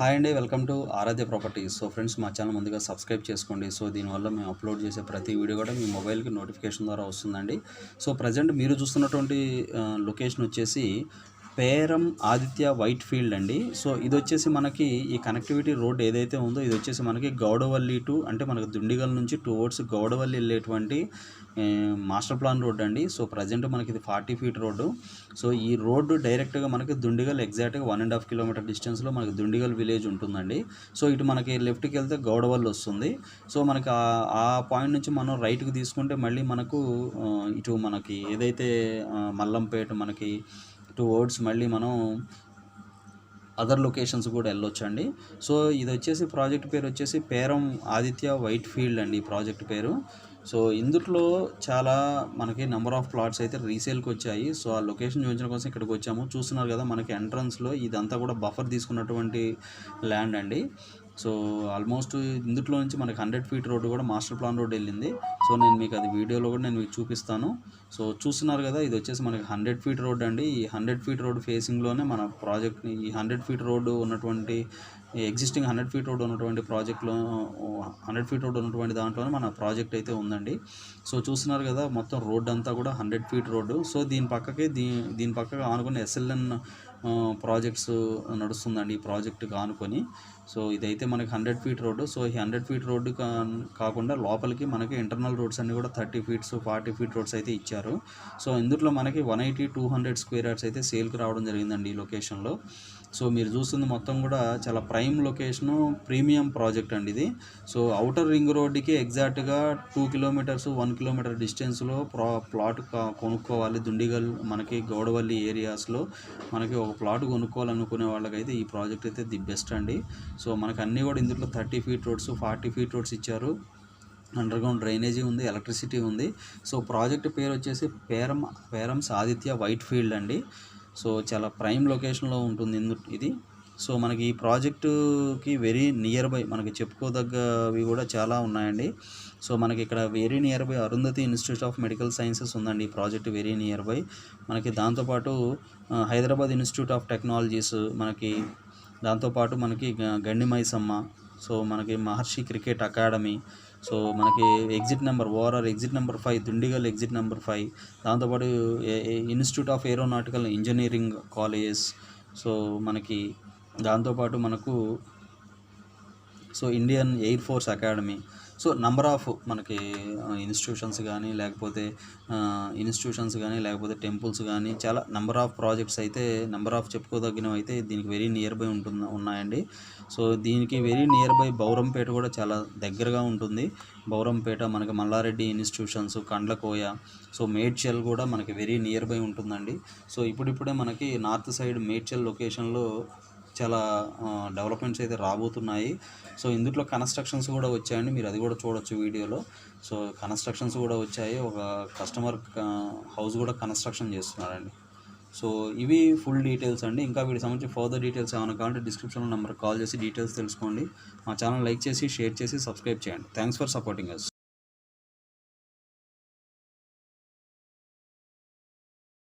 Hi అండి, welcome to Aaradhya properties. So friends, మా channel ముందుగా సబ్స్క్రైబ్ చేసుకోండి. సో దీనివల్ల మేము అప్లోడ్ చేసే ప్రతి వీడియో కూడా మీ మొబైల్కి నోటిఫికేషన్ ద్వారా వస్తుందండి. సో ప్రజెంట్ మీరు చూస్తున్నటువంటి లొకేషన్ వచ్చేసి పేరం ఆదిత్య వైట్ ఫీల్డ్ అండి. సో ఇది వచ్చేసి మనకి ఈ కనెక్టివిటీ రోడ్ ఏదైతే ఉందో ఇది వచ్చేసి మనకి గౌడవల్లి టు అంటే మనకు దుండిగల్ నుంచి టువర్డ్స్ గౌడవల్లి వెళ్ళేటువంటి మాస్టర్ ప్లాన్ రోడ్ అండి. సో ప్రజెంట్ మనకి ఇది 40 ఫీట్ రోడ్డు. సో ఈ రోడ్డు డైరెక్ట్గా మనకి దుండిగల్ ఎగ్జాక్ట్గా 1.5 కిలోమీటర్ డిస్టెన్స్లో మనకి దుండిగల్ విలేజ్ ఉంటుందండి. సో ఇటు మనకి లెఫ్ట్కి వెళ్తే గౌడవల్లి వస్తుంది. సో మనకి ఆ పాయింట్ నుంచి మనం రైట్కి తీసుకుంటే మళ్ళీ మనకు ఇటు మనకి ఏదైతే మల్లంపేట మనకి టువర్డ్స్ మళ్ళీ మనం అదర్ లొకేషన్స్ కూడా వెళ్ళొచ్చండి. సో ఇది వచ్చేసి ప్రాజెక్ట్ పేరు వచ్చేసి పేరం ఆదిత్య వైట్ ఫీల్డ్ అండి ప్రాజెక్ట్ పేరు. సో ఇందులో చాలా మనకి నెంబర్ ఆఫ్ ప్లాట్స్ అయితే రీసేల్కి వచ్చాయి. సో ఆ లొకేషన్ చూపించడం కోసం ఇక్కడికి వచ్చాము. చూస్తున్నారు కదా మనకి ఎంట్రన్స్లో ఇదంతా కూడా బఫర్ తీసుకున్నటువంటి ల్యాండ్ అండి. సో ఆల్మోస్ట్ ఇందులో నుంచి మనకి 100 ఫీట్ రోడ్డు కూడా మాస్టర్ ప్లాన్ రోడ్ వెళ్ళింది. సో నేను మీకు అది వీడియోలో కూడా నేను మీకు చూపిస్తాను. సో చూస్తున్నారు కదా ఇది వచ్చేసి మనకి 100 ఫీట్ రోడ్ అండి. ఈ 100 ఫీట్ రోడ్ ఫేసింగ్లోనే మన ప్రాజెక్ట్ని ఈ 100 ఫీట్ రోడ్డు ఉన్నటువంటి ఎగ్జిస్టింగ్ 100 ఫీట్ రోడ్ ఉన్నటువంటి ప్రాజెక్ట్లో 100 ఫీట్ రోడ్ ఉన్నటువంటి దాంట్లోనే మన ప్రాజెక్ట్ అయితే ఉందండి. సో చూస్తున్నారు కదా మొత్తం రోడ్ అంతా కూడా 100 ఫీట్ రోడ్డు. సో దీని పక్కకి ఆనుకుని ఎస్ఎల్ఎన్ ప్రాజెక్ట్స్ నడుస్తుందండి ఈ ప్రాజెక్టుకి ఆనుకొని. సో ఇదైతే మనకి 100 ఫీట్ రోడ్డు. సో ఈ 100 ఫీట్ రోడ్డు కాకుండా లోపలికి మనకి ఇంటర్నల్ రోడ్స్ అన్నీ కూడా 30 ఫీట్స్ 40 ఫీట్ రోడ్స్ అయితే ఇచ్చారు. సో ఇందులో మనకి 180-200 స్క్వేర్ యార్డ్స్ అయితే సేల్కి రావడం జరిగిందండి ఈ లొకేషన్లో. సో మీరు చూస్తుంది మొత్తం కూడా చాలా ప్రైమ్ లొకేషను, ప్రీమియం ప్రాజెక్ట్ అండి ఇది. సో అవుటర్ రింగ్ రోడ్డుకి ఎగ్జాక్ట్గా 2 కిలోమీటర్స్ 1 కిలోమీటర్ డిస్టెన్స్లో ప్లాట్ కొనుక్కోవాలి. దుండిగల్ మనకి గౌడవల్లి ఏరియాస్లో మనకి ఒక ప్లాట్ కొనుక్కోవాలనుకునే వాళ్ళకైతే ఈ ప్రాజెక్ట్ అయితే ది బెస్ట్ అండి. సో మనకు అన్నీ కూడా ఇందులో 30 ఫీట్ రోడ్స్ 40 ఫీట్ రోడ్స్ ఇచ్చారు. అండర్గ్రౌండ్ డ్రైనేజీ ఉంది, ఎలక్ట్రిసిటీ ఉంది. సో ప్రాజెక్ట్ పేరు వచ్చేసి పేరమ్స్ ఆదిత్య వైట్ ఫీల్డ్ అండి. సో చాలా ప్రైమ్ లొకేషన్లో ఉంటుంది ఇది. సో మనకి ఈ ప్రాజెక్టుకి వెరీ నియర్ బై మనకి చెప్పుకోదగ్గవి కూడా చాలా ఉన్నాయండి. సో మనకి ఇక్కడ very near by Arundhati institute of medical sciences ఉందండి ఈ ప్రాజెక్ట్ వెరీ నియర్ బై. మనకి దాంతోపాటు హైదరాబాద్ ఇన్స్టిట్యూట్ ఆఫ్ టెక్నాలజీస్ మనకి, దాంతోపాటు మనకి గండిమైసమ్మ, సో మనకి మహర్షి క్రికెట్ అకాడమీ, సో మనకి exit number ORR exit number 5 Dundigal exit number 5, దాంతోపాటు institute of aeronautical engineering colleges, so మనకి దాంతోపాటు మనకు so Indian air force academy. So number of మనకి ఇన్స్టిట్యూషన్స్ కానీ లేకపోతే టెంపుల్స్ కానీ చాలా నెంబర్ ఆఫ్ ప్రాజెక్ట్స్ అయితే నెంబర్ ఆఫ్ చెప్పుకోదగినవి అయితే దీనికి వెరీ నియర్ బై ఉన్నాయండి. సో దీనికి వెరీ నియర్ బై బౌరంపేట కూడా చాలా దగ్గరగా ఉంటుంది. బౌరంపేట మనకి మల్లారెడ్డి ఇన్స్టిట్యూషన్స్, కండ్లకోయ, సో మేడ్చల్ కూడా మనకి వెరీ నియర్ బై ఉంటుందండి. సో ఇప్పుడిప్పుడే మనకి నార్త్ సైడ్ మేడ్చల్ లొకేషన్లో చాలా డెవలప్మెంట్స్ అయితే రాబోతున్నాయి. సో ఇందులో కన్స్ట్రక్షన్స్ కూడా వచ్చాయండి, మీరు అది కూడా చూడొచ్చు వీడియోలో. సో కన్స్ట్రక్షన్స్ కూడా వచ్చాయి, ఒక కస్టమర్ హౌస్ కూడా కన్స్ట్రక్షన్ చేస్తున్నారండి. సో ఇవి ఫుల్ డీటెయిల్స్ అండి. ఇంకా వీటికి సంబంధించి ఫర్దర్ డీటెయిల్స్ ఏమైనా కావాలంటే డిస్క్రిప్షన్లో నెంబర్ కాల్ చేసి డీటెయిల్స్ తెలుసుకోండి. మా ఛానల్ లైక్ చేసి షేర్ చేసి సబ్స్క్రైబ్ చేయండి. Thanks for supporting us.